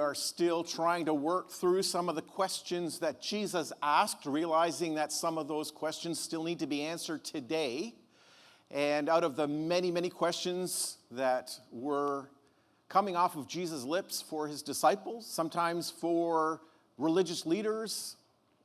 are still trying to work through some of the questions that Jesus asked, realizing that some of those questions still need to be answered today. And out of the many, many questions that were coming off of Jesus' lips for his disciples, sometimes for religious leaders,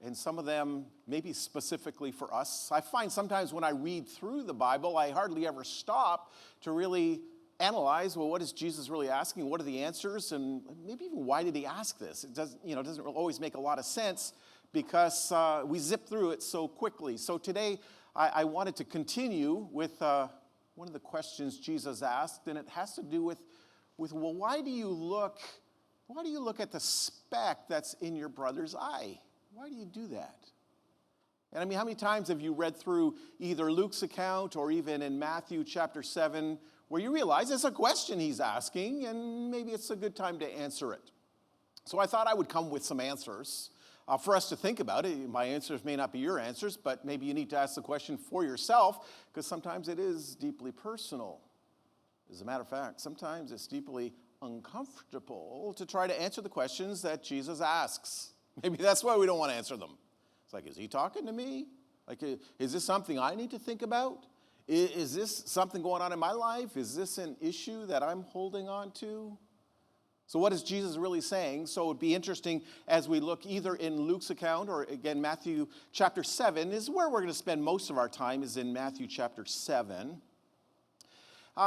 and some of them maybe specifically for us, I find sometimes when I read through the Bible, I hardly ever stop to really analyze, well, what is Jesus really asking? What are the answers? And maybe even why did he ask this? It doesn't always make a lot of sense because we zip through it so quickly. So today I wanted to continue with one of the questions Jesus asked, and it has to do with well, why do you look at the speck that's in your brother's eye? Why do you do that? And I mean, how many times have you read through either Luke's account or even in Matthew chapter 7 where you realize it's a question he's asking and maybe it's a good time to answer it? So I thought I would come with some answers for us to think about it. My answers may not be your answers, but maybe you need to ask the question for yourself because sometimes it is deeply personal. As a matter of fact, sometimes it's deeply uncomfortable to try to answer the questions that Jesus asks. Maybe that's why we don't want to answer them. It's like, is he talking to me? Like, is this something I need to think about? Is this something going on in my life? Is this an issue that I'm holding on to? So what is Jesus really saying? So it would be interesting as we look either in Luke's account or again, Matthew chapter 7 is where we're going to spend most of our time is in Matthew chapter 7.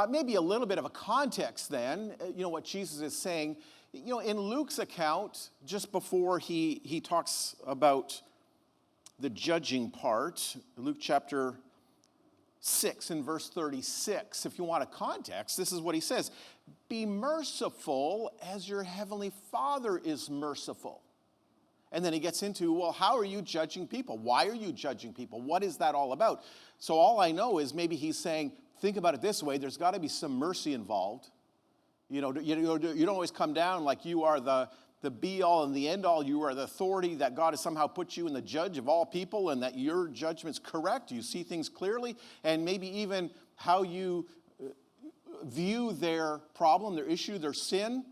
Maybe a little bit of a context then, what Jesus is saying. In Luke's account, just before he talks about the judging part, Luke chapter 6 and verse 36, if you want a context, this is what he says. Be merciful as your heavenly Father is merciful. And then he gets into, well, how are you judging people? Why are you judging people? What is that all about? So all I know is maybe he's saying, think about it this way, there's got to be some mercy involved. You don't always come down like you are the be-all and the end-all. You are the authority that God has somehow put you in the judge of all people and that your judgment's correct. You see things clearly. And maybe even how you view their problem, their issue, their sin,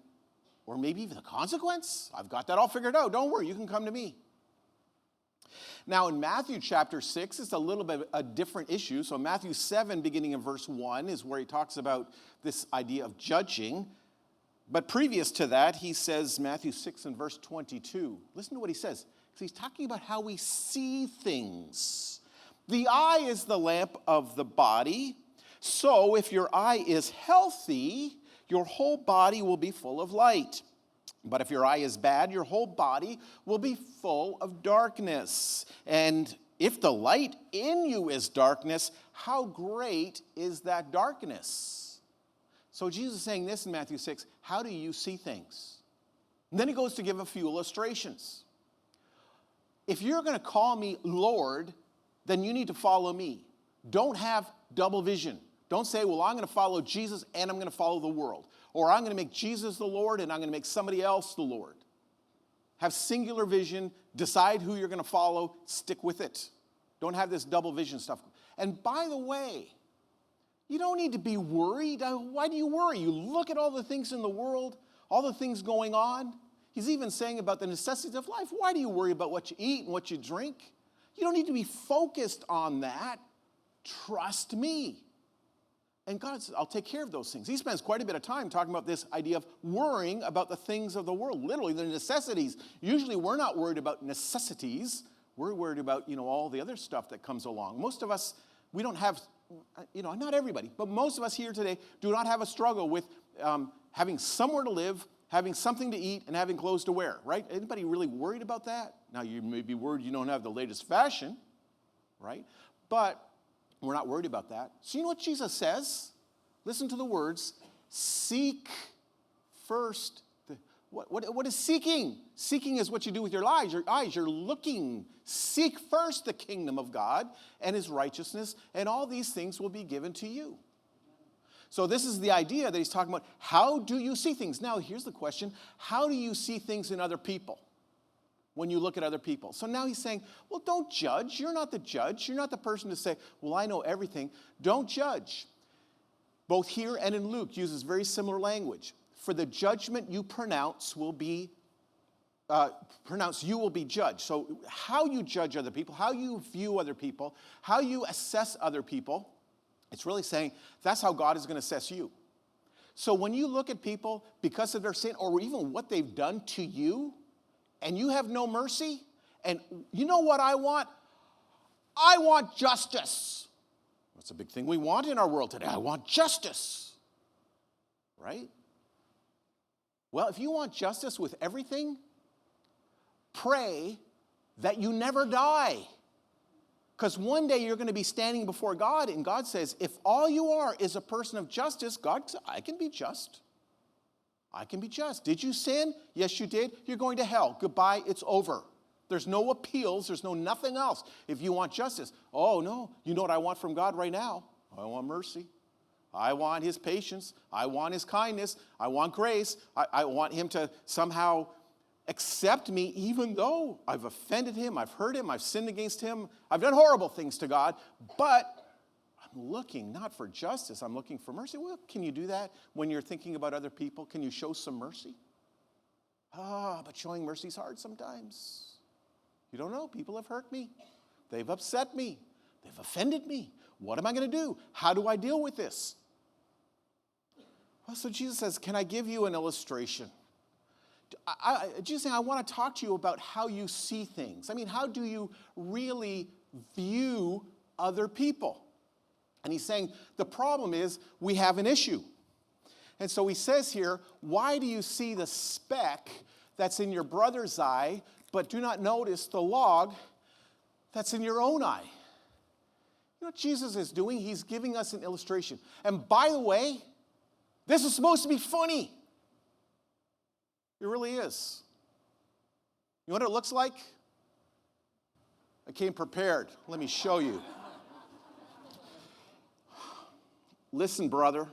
or maybe even the consequence. I've got that all figured out. Don't worry, you can come to me. Now in Matthew chapter 6, it's a little bit a different issue. So Matthew 7, beginning in verse 1, is where he talks about this idea of judging. But previous to that, he says, Matthew 6 and verse 22. Listen to what he says. Because he's talking about how we see things. The eye is the lamp of the body. So if your eye is healthy, your whole body will be full of light. But if your eye is bad, your whole body will be full of darkness. And if the light in you is darkness, how great is that darkness? So Jesus is saying this in Matthew 6, how do you see things? And then he goes to give a few illustrations. If you're going to call me Lord, then you need to follow me. Don't have double vision. Don't say, well, I'm going to follow Jesus and I'm going to follow the world. Or I'm going to make Jesus the Lord and I'm going to make somebody else the Lord. Have singular vision, decide who you're going to follow, stick with it. Don't have this double vision stuff. And by the way, you don't need to be worried. Why do you worry? You look at all the things in the world, all the things going on. He's even saying about the necessities of life. Why do you worry about what you eat and what you drink? You don't need to be focused on that. Trust me. And God says, I'll take care of those things. He spends quite a bit of time talking about this idea of worrying about the things of the world, literally the necessities. Usually we're not worried about necessities. We're worried about, all the other stuff that comes along. Most of us, we don't have, not everybody, but most of us here today do not have a struggle with having somewhere to live, having something to eat, and having clothes to wear, right? Anybody really worried about that? Now, you may be worried you don't have the latest fashion, right? But we're not worried about that. So you know what Jesus says? Listen to the words. Seek first. What is seeking? Seeking is what you do with your eyes. You're looking. Seek first the kingdom of God and his righteousness, and all these things will be given to you. So this is the idea that he's talking about. How do you see things? Now, here's the question. How do you see things in other people? When you look at other people. So now he's saying, well, don't judge. You're not the judge. You're not the person to say, well, I know everything. Don't judge. Both here and in Luke uses very similar language. for the judgment you pronounce will be you will be judged. So how you judge other people, how you view other people, how you assess other people, it's really saying that's how God is going to assess you. So when you look at people because of their sin or even what they've done to you, and you have no mercy, and you know what I want? I want justice. That's a big thing we want in our world today. I want justice. Right? Well, if you want justice with everything, pray that you never die. Because one day you're going to be standing before God, and God says, if all you are is a person of justice, God says, I can be just. I can be just. Did you sin? Yes, you did. You're going to hell. Goodbye. It's over. There's no appeals. There's no nothing else if you want justice. Oh, no. You know what I want from God right now? I want mercy. I want his patience. I want his kindness. I want grace. I want him to somehow accept me even though I've offended him, I've hurt him, I've sinned against him, I've done horrible things to God, but I'm looking not for justice, I'm looking for mercy. Well, can you do that when you're thinking about other people? Can you show some mercy? But showing mercy is hard sometimes. You don't know. People have hurt me. They've upset me. They've offended me. What am I going to do? How do I deal with this? Well, so Jesus says, can I give you an illustration? Jesus saying, I want to talk to you about how you see things. I mean, how do you really view other people? And he's saying, the problem is we have an issue. And so he says here, why do you see the speck that's in your brother's eye, but do not notice the log that's in your own eye? You know what Jesus is doing? He's giving us an illustration. And by the way, this is supposed to be funny. It really is. You know what it looks like? I came prepared. Let me show you. Listen, brother.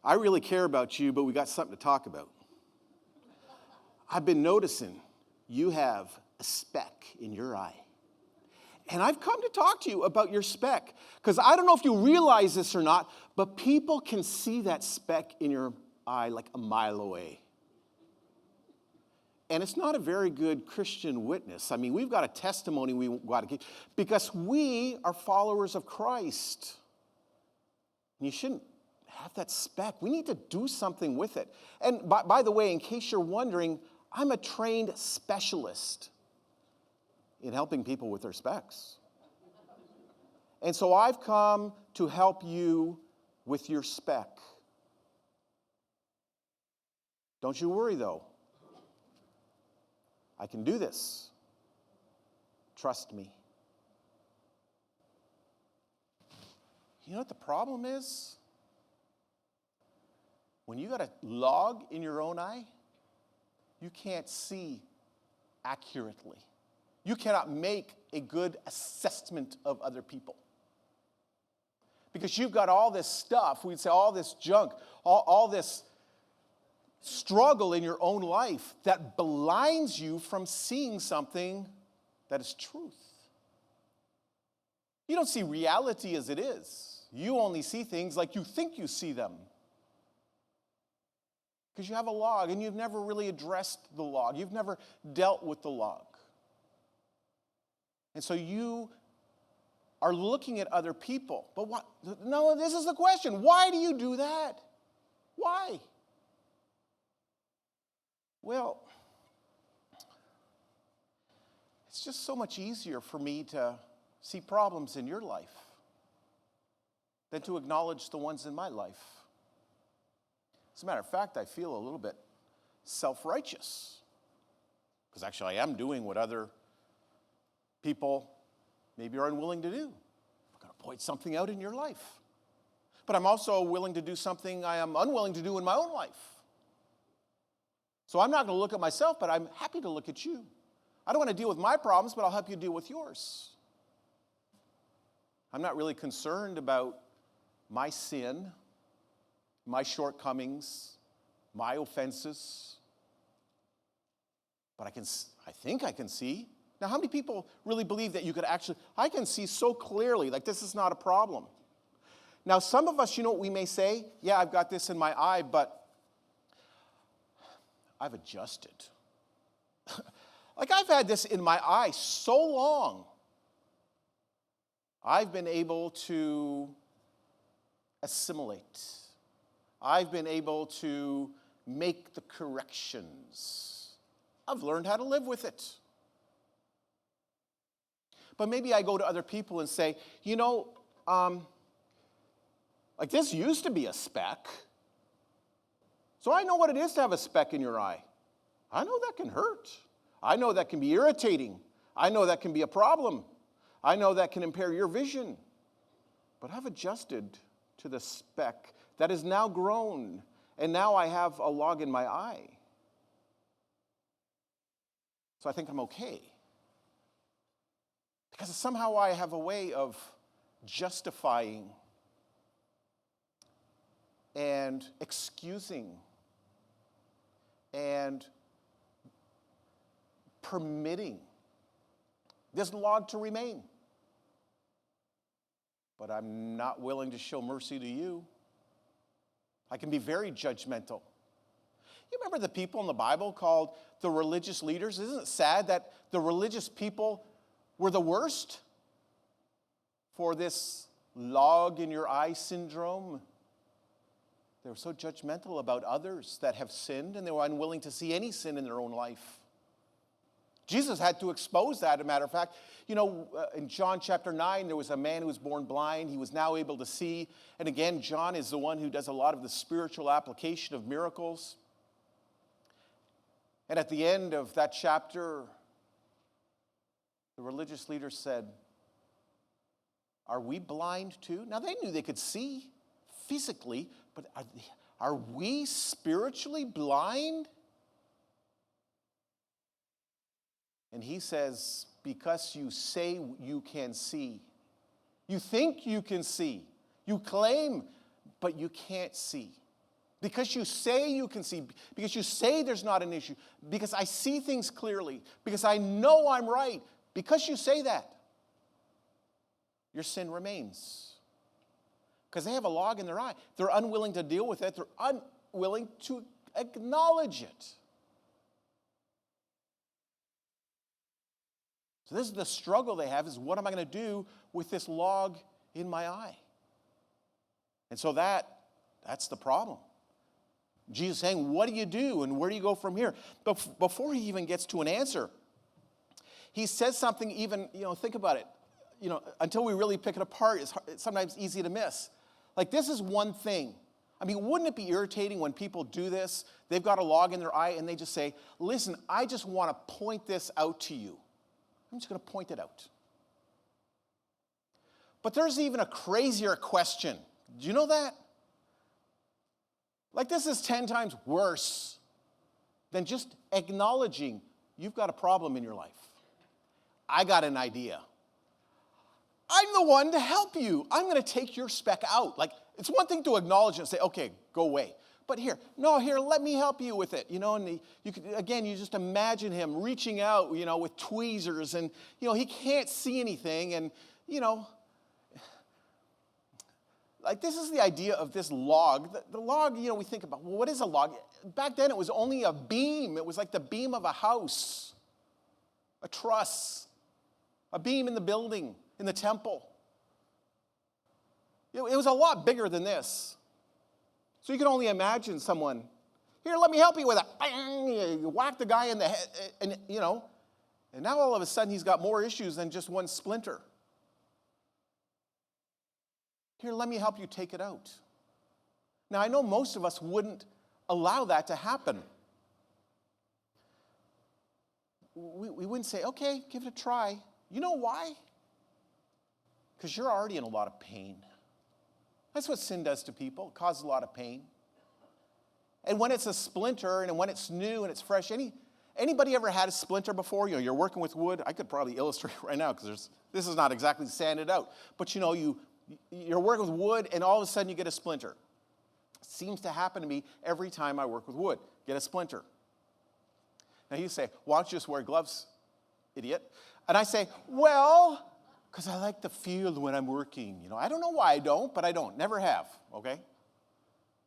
I really care about you, but we got something to talk about. I've been noticing you have a speck in your eye. And I've come to talk to you about your speck. Because I don't know if you realize this or not, but people can see that speck in your eye like a mile away. And it's not a very good Christian witness. I mean, we've got a testimony we got to keep because we are followers of Christ. And you shouldn't have that speck. We need to do something with it. And by the way, in case you're wondering, I'm a trained specialist in helping people with their specks. And so I've come to help you with your speck. Don't you worry, though. I can do this. Trust me. You know what the problem is? When you got a log in your own eye, you can't see accurately. You cannot make a good assessment of other people. Because you've got all this stuff, we'd say all this junk, all this struggle in your own life that blinds you from seeing something that is truth. You don't see reality as it is. You only see things like you think you see them. Because you have a log and you've never really addressed the log. You've never dealt with the log. And so you are looking at other people. But what? No, this is the question. Why do you do that? Why? Well, it's just so much easier for me to see problems in your life than to acknowledge the ones in my life. As a matter of fact, I feel a little bit self-righteous because actually I am doing what other people maybe are unwilling to do. I'm going to point something out in your life. But I'm also willing to do something I am unwilling to do in my own life. So I'm not going to look at myself, but I'm happy to look at you. I don't want to deal with my problems, but I'll help you deal with yours. I'm not really concerned about my sin, my shortcomings, my offenses. But I think I can see. Now, how many people really believe that you could actually, I can see so clearly, like this is not a problem. Now, some of us, you know what we may say? Yeah, I've got this in my eye, but I've adjusted. Like I've had this in my eye so long. I've been able to assimilate. I've been able to make the corrections. I've learned how to live with it. But maybe I go to other people and say, like this used to be a speck. So I know what it is to have a speck in your eye. I know that can hurt. I know that can be irritating. I know that can be a problem. I know that can impair your vision. But I've adjusted to the speck that is now grown, and now I have a log in my eye. So I think I'm okay. Because somehow I have a way of justifying and excusing and permitting this log to remain. But I'm not willing to show mercy to you. I can be very judgmental. You remember the people in the Bible called the religious leaders? Isn't it sad that the religious people were the worst for this log in your eye syndrome? They were so judgmental about others that have sinned, and they were unwilling to see any sin in their own life. Jesus had to expose that, as a matter of fact. In John chapter 9, there was a man who was born blind. He was now able to see. And again, John is the one who does a lot of the spiritual application of miracles. And at the end of that chapter, the religious leaders said, "Are we blind too?" Now, they knew they could see physically, but are we spiritually blind? And he says, because you say you can see. You think you can see. You claim, but you can't see. Because you say you can see. Because you say there's not an issue. Because I see things clearly. Because I know I'm right. Because you say that, your sin remains. Because they have a log in their eye. They're unwilling to deal with it. They're unwilling to acknowledge it. So this is the struggle they have, is what am I going to do with this log in my eye? And so that's the problem. Jesus is saying, what do you do and where do you go from here? But before he even gets to an answer, he says something even, think about it. Until we really pick it apart, it's sometimes easy to miss. Like, this is one thing. I mean, wouldn't it be irritating when people do this? They've got a log in their eye and they just say, listen, I just want to point this out to you. I'm just going to point it out. But there's even a crazier question. Do you know that? Like, this is 10 times worse than just acknowledging you've got a problem in your life. I got an idea. I'm the one to help you. I'm going to take your speck out. Like, it's one thing to acknowledge it and say, okay, go away. But here, let me help you with it. And you just imagine him reaching out, with tweezers, and, he can't see anything. And, like, this is the idea of this log. The log, we think about, well, what is a log? Back then, it was only a beam. It was like the beam of a house, a truss, a beam in the building, in the temple. It was a lot bigger than this. So you can only imagine someone, here, let me help you with it. Bang! You whack the guy in the head, and now all of a sudden he's got more issues than just one splinter. Here, let me help you take it out. Now, I know most of us wouldn't allow that to happen. We wouldn't say, okay, give it a try. You know why? Because you're already in a lot of pain. That's what sin does to people. It causes a lot of pain. And when it's a splinter and when it's new and it's fresh, anybody ever had a splinter before? You're working with wood. I could probably illustrate right now because this is not exactly sanded out. But you're working with wood and all of a sudden you get a splinter. It seems to happen to me every time I work with wood. Get a splinter. Now you say, why don't you just wear gloves, idiot? And I say, well, because I like the feel when I'm working. I don't know why I don't, but I don't. Never have, okay?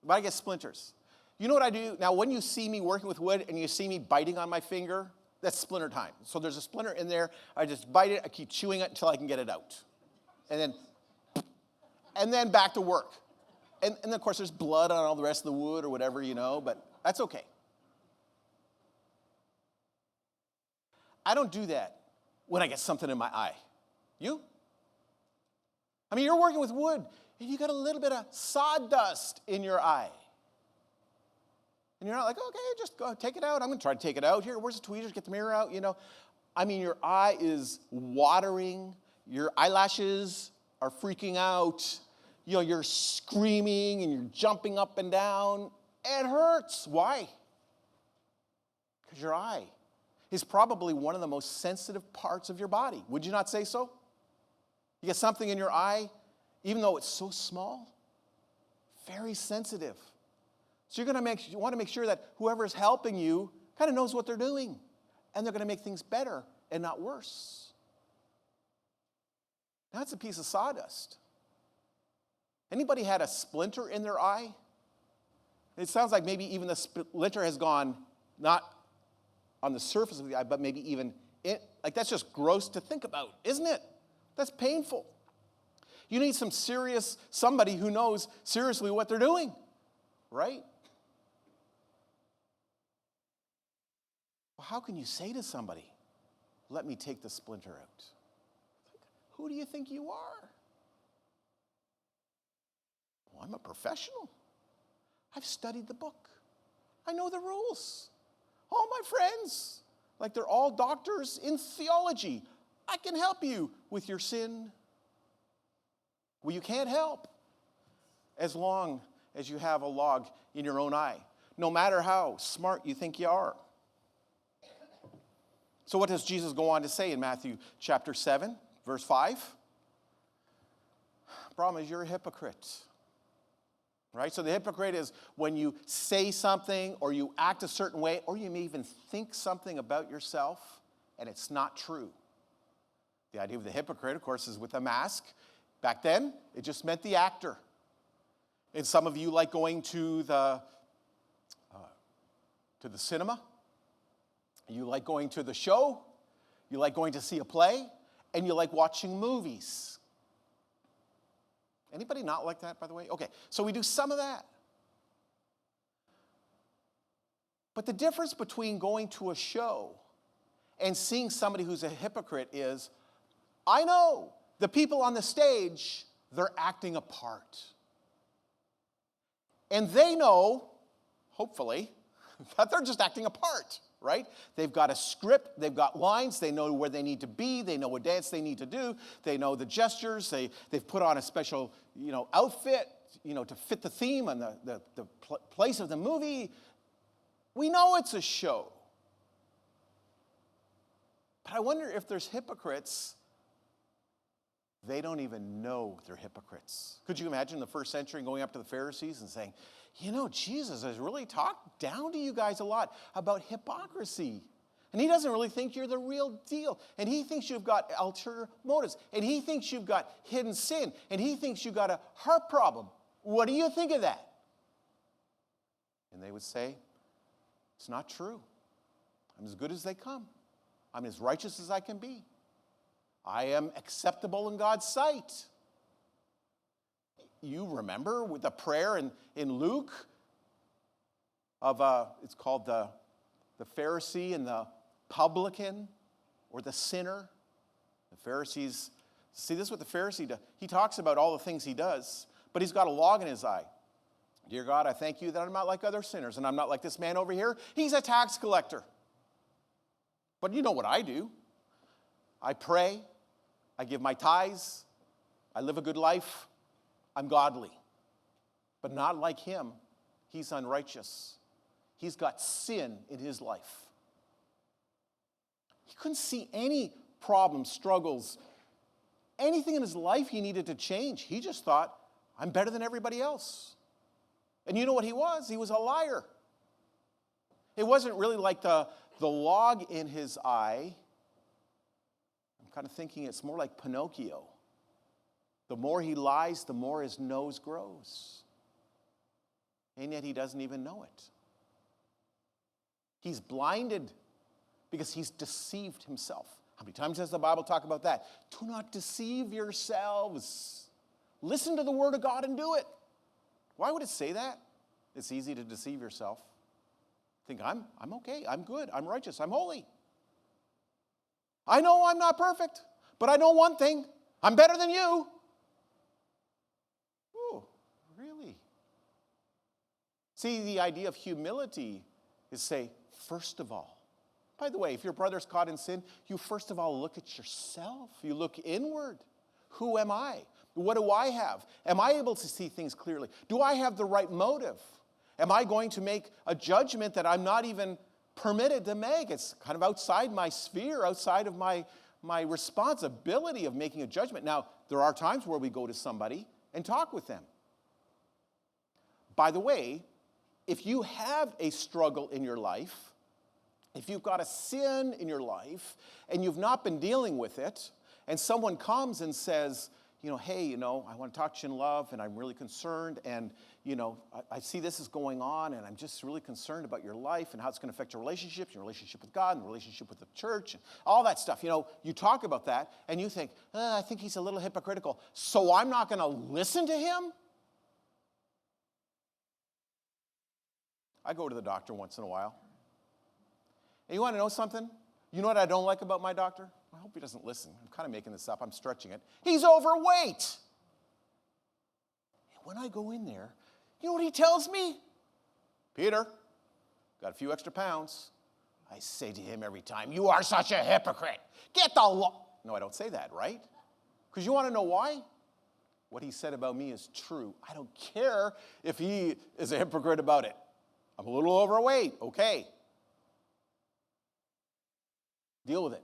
But I get splinters. You know what I do? Now, when you see me working with wood and you see me biting on my finger, that's splinter time. So there's a splinter in there. I just bite it. I keep chewing it until I can get it out. And then back to work. And then, of course, there's blood on all the rest of the wood or whatever, but that's okay. I don't do that when I get something in my eye. You? I mean, you're working with wood, and you got a little bit of sawdust in your eye. And you're not like, okay, just go take it out. I'm going to try to take it out. Here, where's the tweezers? Get the mirror out, I mean, your eye is watering. Your eyelashes are freaking out. You're screaming and you're jumping up and down. It hurts. Why? Because your eye is probably one of the most sensitive parts of your body. Would you not say so? You get something in your eye, even though it's so small, very sensitive. So you want to make sure that whoever's helping you kind of knows what they're doing. And they're going to make things better and not worse. That's a piece of sawdust. Anybody had a splinter in their eye? It sounds like maybe even the splinter has gone not on the surface of the eye, but maybe even in. Like, that's just gross to think about, isn't it? That's painful. You need somebody who knows seriously what they're doing, right? Well, how can you say to somebody, let me take the splinter out? Who do you think you are? Well, I'm a professional. I've studied the book. I know the rules. All my friends, like they're all doctors in theology. I can help you with your sin. Well, you can't help as long as you have a log in your own eye, no matter how smart you think you are. So what does Jesus go on to say in Matthew chapter 7, verse 5? Problem is, you're a hypocrite. Right? So the hypocrite is when you say something or you act a certain way or you may even think something about yourself and it's not true. The idea of the hypocrite, of course, is with a mask. Back then, it just meant the actor. And some of you like going to the cinema. You like going to the show. You like going to see a play. And you like watching movies. Anybody not like that, by the way? Okay, so we do some of that. But the difference between going to a show and seeing somebody who's a hypocrite is, I know the people on the stage, they're acting a part. And they know, hopefully, that they're just acting a part, right? They've got a script, they've got lines, they know where they need to be, they know what dance they need to do, they know the gestures, they've put on a special, outfit, to fit the theme and the place of the movie. We know it's a show. But I wonder if there's hypocrites, they don't even know they're hypocrites. Could you imagine the first century going up to the Pharisees and saying, Jesus has really talked down to you guys a lot about hypocrisy. And he doesn't really think you're the real deal. And he thinks you've got ulterior motives. And he thinks you've got hidden sin. And he thinks you've got a heart problem. What do you think of that? And they would say, it's not true. I'm as good as they come. I'm as righteous as I can be. I am acceptable in God's sight. You remember with the prayer in Luke of, it's called the Pharisee and the publican or the sinner. The Pharisees, see, this is what the Pharisee does. He talks about all the things he does, but he's got a log in his eye. Dear God, I thank you that I'm not like other sinners, and I'm not like this man over here. He's a tax collector. But you know what I do. I pray. I give my tithes. I live a good life. I'm godly. But not like him. He's unrighteous. He's got sin in his life. He couldn't see any problems, struggles, anything in his life he needed to change. He just thought, I'm better than everybody else. And you know what he was? He was a liar. It wasn't really like the log in his eye. I'm kind of thinking it's more like Pinocchio. The more he lies, the more his nose grows. and yet he doesn't even know it. He's blinded because he's deceived himself. How many times does the Bible talk about that? Do not deceive yourselves. Listen to the word of God and do it. Why would it say that? It's easy to deceive yourself. Think, I'm okay, I'm good, I'm righteous, I'm holy. I know I'm not perfect, but I know one thing. I'm better than you. Oh, really? See, the idea of humility is say, first of all. By the way, if your brother's caught in sin, you first of all look at yourself. You look inward. Who am I? What do I have? Am I able to see things clearly? Do I have the right motive? Am I going to make a judgment that I'm not even permitted to make? It's kind of outside my sphere, outside of my responsibility of making a judgment. Now, there are times where we go to somebody and talk with them. By the way, if you have a struggle in your life, if you've got a sin in your life and you've not been dealing with it, and someone comes and says, hey, I want to talk to you in love, and I'm really concerned, and, I see this is going on, and I'm just really concerned about your life and how it's going to affect your relationships, your relationship with God, and the relationship with the church, and all that stuff. You talk about that, and you think, I think he's a little hypocritical, so I'm not going to listen to him? I go to the doctor once in a while. And you want to know something? You know what I don't like about my doctor? I hope he doesn't listen. I'm kind of making this up. I'm stretching it. He's overweight. And when I go in there, you know what he tells me? Peter, got a few extra pounds. I say to him every time, you are such a hypocrite. Get the law. No, I don't say that, right? Because you want to know why? What he said about me is true. I don't care if he is a hypocrite about it. I'm a little overweight. Okay. Deal with it.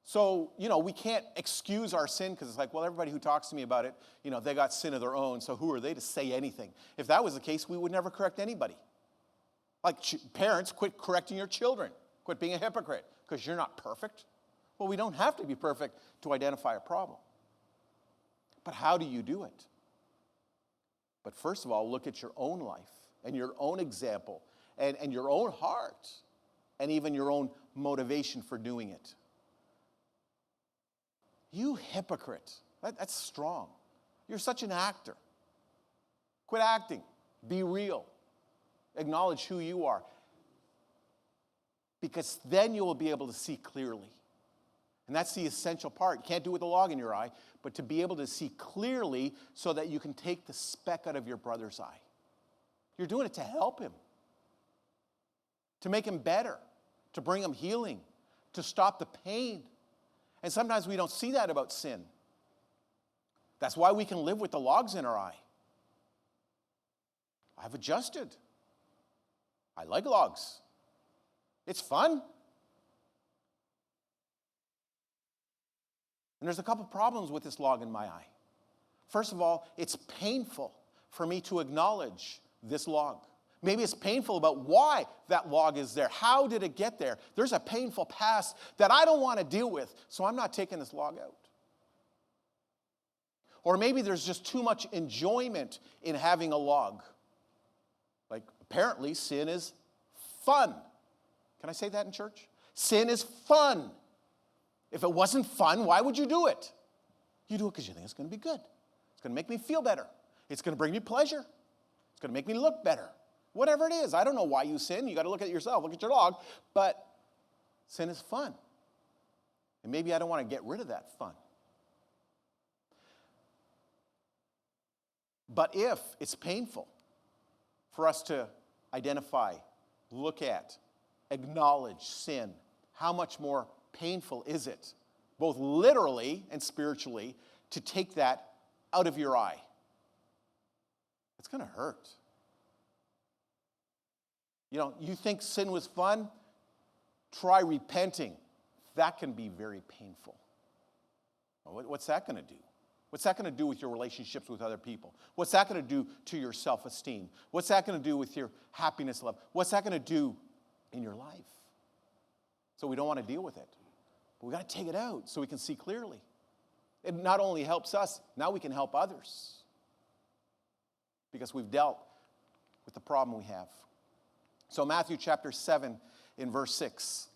So, we can't excuse our sin because it's like, well, everybody who talks to me about it, they got sin of their own, so who are they to say anything? If that was the case, we would never correct anybody. Like parents, quit correcting your children. Quit being a hypocrite because you're not perfect. Well, we don't have to be perfect to identify a problem. But how do you do it? But first of all, look at your own life and your own example and your own heart and even your own motivation for doing it. You hypocrite. That's strong. You're such an actor. Quit acting. Be real. Acknowledge who you are. Because then you will be able to see clearly. And that's the essential part. You can't do it with a log in your eye, but to be able to see clearly so that you can take the speck out of your brother's eye. You're doing it to help him. To make him better. To bring him healing. To stop the pain. And sometimes we don't see that about sin. That's why we can live with the logs in our eye. I've adjusted. I like logs. It's fun. And there's a couple problems with this log in my eye. First of all, it's painful for me to acknowledge this log. Maybe it's painful about why that log is there. How did it get there? There's a painful past that I don't want to deal with, so I'm not taking this log out. Or maybe there's just too much enjoyment in having a log. Like, apparently, sin is fun. Can I say that in church? Sin is fun. If it wasn't fun, why would you do it? You do it because you think it's going to be good. It's going to make me feel better. It's going to bring me pleasure. It's going to make me look better. Whatever it is. I don't know why you sin. You got to look at yourself. Look at your log. But sin is fun. And maybe I don't want to get rid of that fun. But if it's painful for us to identify, look at, acknowledge sin, how much more painful is it, both literally and spiritually, to take that out of your eye? It's going to hurt. You think sin was fun? Try repenting. That can be very painful. What's that going to do? What's that going to do with your relationships with other people? What's that going to do to your self-esteem? What's that going to do with your happiness level? What's that going to do in your life? So we don't want to deal with it. But we got to take it out so we can see clearly. It not only helps us, now we can help others. Because we've dealt with the problem we have. So Matthew chapter 7 in verse 6.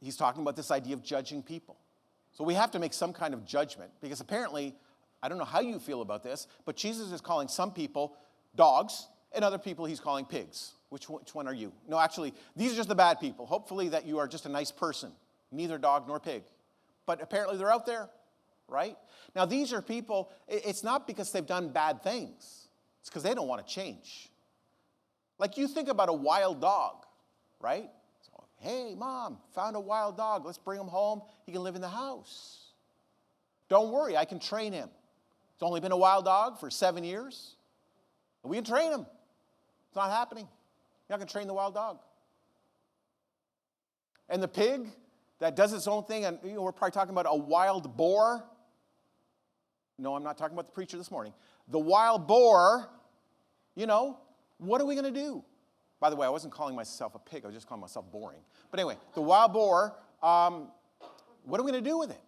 He's talking about this idea of judging people. So we have to make some kind of judgment, because apparently, I don't know how you feel about this, but Jesus is calling some people dogs and other people he's calling pigs. Which one are you? No, actually, these are just the bad people. Hopefully that you are just a nice person, neither dog nor pig. But apparently they're out there, right? Now these are people, it's not because they've done bad things. It's because they don't want to change. Like you think about a wild dog, right? So, hey, Mom, found a wild dog. Let's bring him home. He can live in the house. Don't worry, I can train him. It's only been a wild dog for 7 years. And we can train him. It's not happening. You're not going to train the wild dog. And the pig that does its own thing, and we're probably talking about a wild boar. No, I'm not talking about the preacher this morning. The wild boar, what are we going to do? By the way, I wasn't calling myself a pig. I was just calling myself boring. But anyway, the wild boar, what are we going to do with it?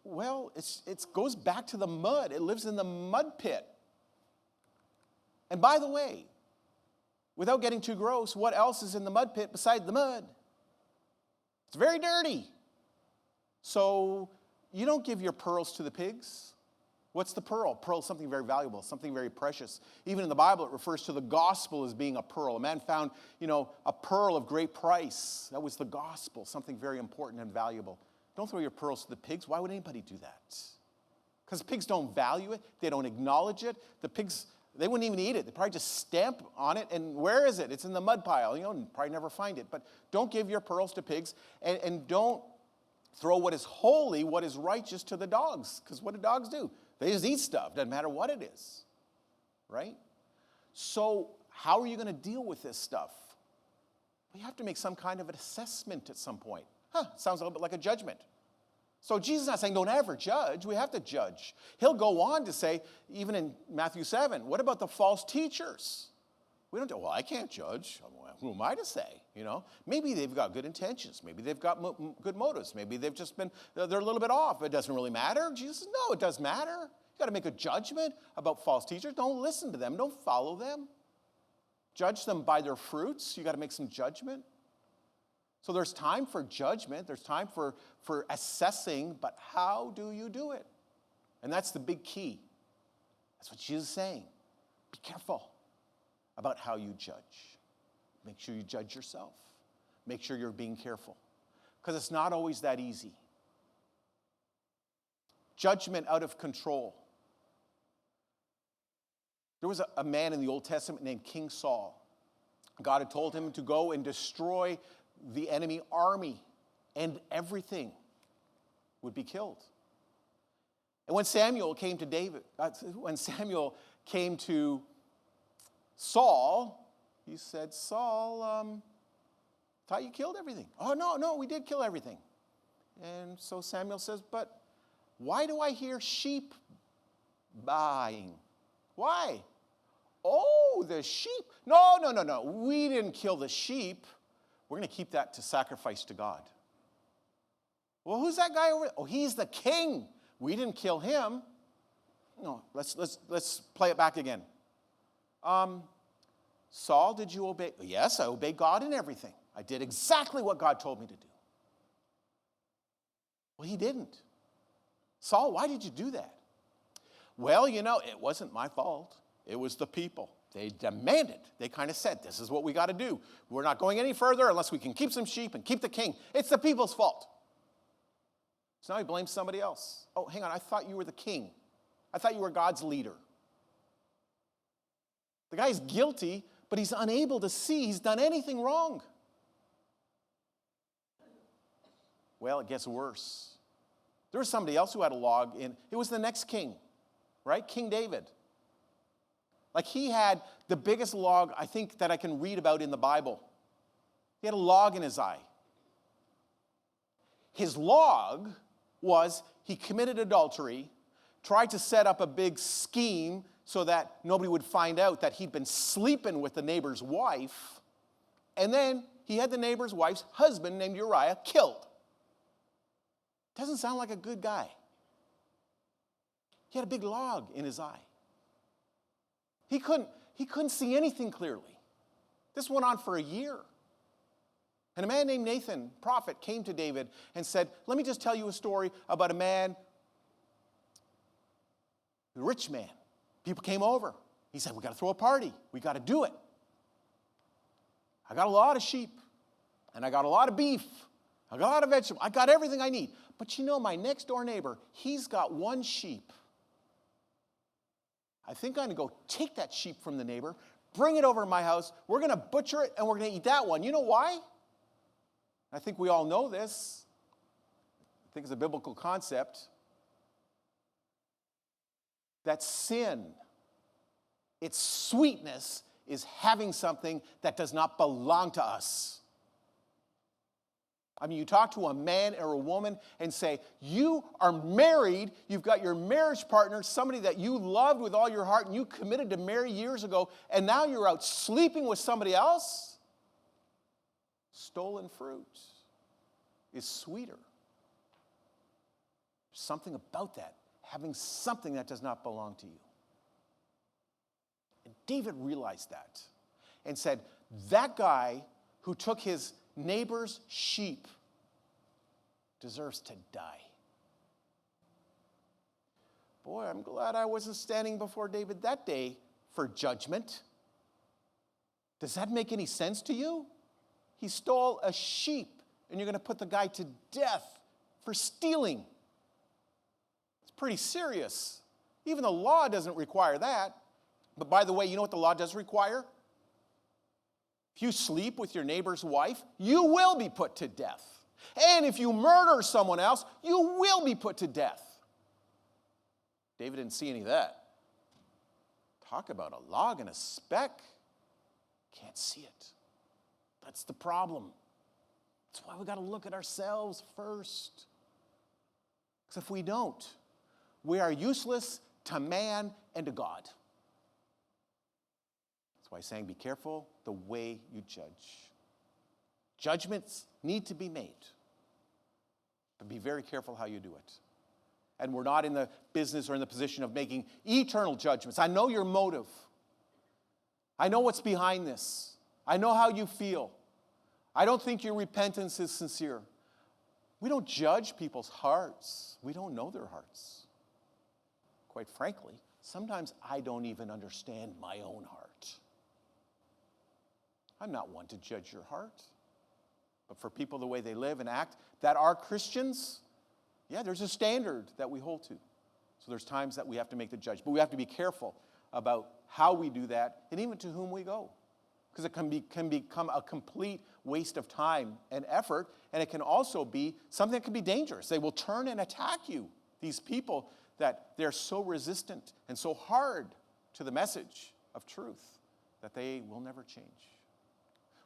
Well, it goes back to the mud. It lives in the mud pit. And by the way, without getting too gross, what else is in the mud pit besides the mud? It's very dirty. So you don't give your pearls to the pigs. What's the pearl? Pearl is something very valuable, something very precious. Even in the Bible, it refers to the gospel as being a pearl. A man found, a pearl of great price. That was the gospel, something very important and valuable. Don't throw your pearls to the pigs. Why would anybody do that? Because pigs don't value it. They don't acknowledge it. The pigs, they wouldn't even eat it. They probably just stamp on it. And where is it? It's in the mud pile. Probably never find it. But don't give your pearls to pigs. And don't throw what is holy, what is righteous to the dogs. Because what do dogs do? They just eat stuff. Doesn't matter what it is. Right? So how are you going to deal with this stuff? Well, you have to make some kind of an assessment at some point. Sounds a little bit like a judgment. So Jesus is not saying don't ever judge. We have to judge. He'll go on to say, even in Matthew 7, what about the false teachers? We don't do, well, I can't judge. Who am I to say? Maybe they've got good intentions. Maybe they've got good motives. Maybe they've just been, they're a little bit off. It doesn't really matter. Jesus says, no, it does matter. You got to make a judgment about false teachers. Don't listen to them. Don't follow them. Judge them by their fruits. You got to make some judgment. So there's time for judgment. There's time for assessing, but how do you do it? And that's the big key. That's what Jesus is saying. Be careful about how you judge. Make sure you judge yourself. Make sure you're being careful. Because it's not always that easy. Judgment out of control. There was a man in the Old Testament named King Saul. God had told him to go and destroy the enemy army, and everything would be killed. And when Samuel came to Saul, he said, Saul, thought you killed everything. Oh, no, we did kill everything. And so Samuel says, but why do I hear sheep baaing? Why? Oh, the sheep. No. We didn't kill the sheep. We're going to keep that to sacrifice to God. Well, who's that guy over there? Oh, he's the king. We didn't kill him. No, let's play it back again. Saul, did you obey? Yes, I obeyed God in everything. I did exactly what God told me to do. Well, he didn't. Saul, why did you do that? Well, it wasn't my fault. It was the people. They demanded. They kind of said, this is what we got to do. We're not going any further unless we can keep some sheep and keep the king. It's the people's fault. So now he blames somebody else. Oh, hang on. I thought you were the king. I thought you were God's leader. The guy's guilty, but he's unable to see he's done anything wrong. Well, it gets worse. There was somebody else who had a log in. It was the next king, right? King David. Like he had the biggest log, I think, that I can read about in the Bible. He had a log in his eye. His log was he committed adultery, tried to set up a big scheme so that nobody would find out that he'd been sleeping with the neighbor's wife, and then he had the neighbor's wife's husband named Uriah killed. Doesn't sound like a good guy. He had a big log in his eye. He couldn't see anything clearly. This went on for a year. And a man named Nathan, prophet, came to David and said, let me just tell you a story about a man, a rich man. People came over. He said, we got to throw a party. We got to do it. I got a lot of sheep, and I got a lot of beef. I got a lot of vegetables. I got everything I need. But you know, my next door neighbor, he's got one sheep. I think I'm going to go take that sheep from the neighbor, bring it over to my house. We're going to butcher it, and we're going to eat that one. You know why? I think we all know this. I think it's a biblical concept. That sin, its sweetness, is having something that does not belong to us. I mean, you talk to a man or a woman and say, you are married, you've got your marriage partner, somebody that you loved with all your heart and you committed to marry years ago, and now you're out sleeping with somebody else? Stolen fruit is sweeter. Something about that, having something that does not belong to you. And David realized that and said, that guy who took his neighbor's sheep deserves to die. Boy, I'm glad I wasn't standing before David that day for judgment. Does that make any sense to you? He stole a sheep, and you're going to put the guy to death for stealing. It's pretty serious. Even the law doesn't require that. But by the way, you know what the law does require? If you sleep with your neighbor's wife, you will be put to death. And if you murder someone else, you will be put to death. David didn't see any of that. Talk about a log and a speck. Can't see it. That's the problem. That's why we got to look at ourselves first. Because if we don't, we are useless to man and to God. That's why he's saying, be careful the way you judge. Judgments need to be made. But be very careful how you do it. And we're not in the business or in the position of making eternal judgments. I know your motive. I know what's behind this. I know how you feel. I don't think your repentance is sincere. We don't judge people's hearts. We don't know their hearts. Quite frankly, sometimes I don't even understand my own heart. I'm not one to judge your heart. But for people, the way they live and act that are Christians, yeah, there's a standard that we hold to. So there's times that we have to make the judge. But we have to be careful about how we do that and even to whom we go. Because it can become a complete waste of time and effort, and it can also be something that can be dangerous. They will turn and attack you, these people that they're so resistant and so hard to the message of truth that they will never change.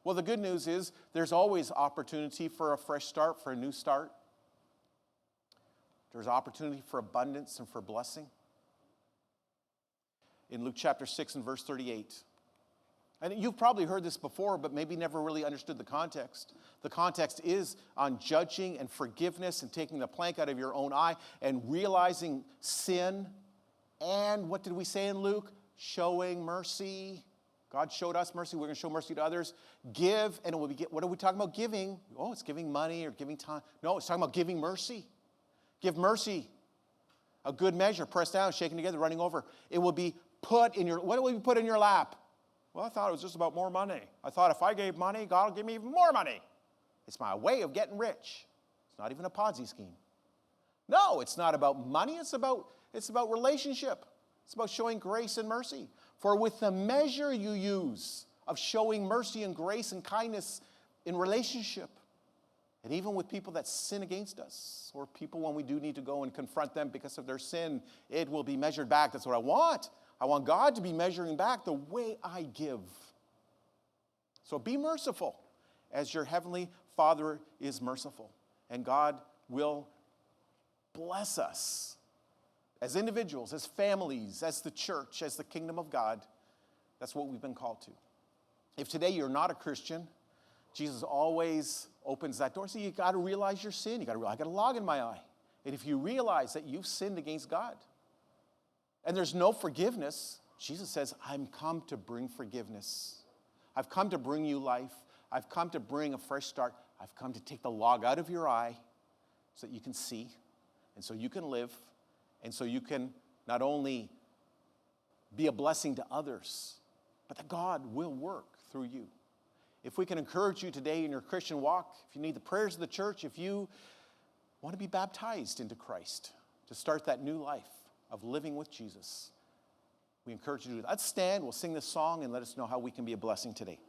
Well, the good news is there's always opportunity for a fresh start, for a new start. There's opportunity for abundance and for blessing. In Luke chapter 6 and verse 38, and you've probably heard this before, but maybe never really understood the context. The context is on judging and forgiveness and taking the plank out of your own eye and realizing sin. And what did we say in Luke? Showing mercy. God showed us mercy. We're going to show mercy to others. Give, and it will be, what are we talking about giving? Oh, it's giving money or giving time. No, it's talking about giving mercy. Give mercy. A good measure, pressed down, shaken together, running over. It will be put in your, what will be put in your lap? Well, I thought it was just about more money. I thought if I gave money, God will give me even more money. It's my way of getting rich. It's not even a Ponzi scheme. No, it's not about money. It's about relationship. It's about showing grace and mercy. For with the measure you use of showing mercy and grace and kindness in relationship, and even with people that sin against us, or people when we do need to go and confront them because of their sin, it will be measured back. That's what I want. I want God to be measuring back the way I give. So be merciful as your heavenly Father is merciful. And God will bless us as individuals, as families, as the church, as the kingdom of God. That's what we've been called to. If today you're not a Christian, Jesus always opens that door. So you got to realize your sin. You got to realize, I got a log in my eye. And if you realize that you've sinned against God, and there's no forgiveness, Jesus says, I'm come to bring forgiveness. I've come to bring you life. I've come to bring a fresh start. I've come to take the log out of your eye so that you can see, and so you can live, and so you can not only be a blessing to others, but that God will work through you. If we can encourage you today in your Christian walk, if you need the prayers of the church, if you want to be baptized into Christ, to start that new life of living with Jesus, we encourage you to do that. Let's stand, we'll sing this song, and let us know how we can be a blessing today.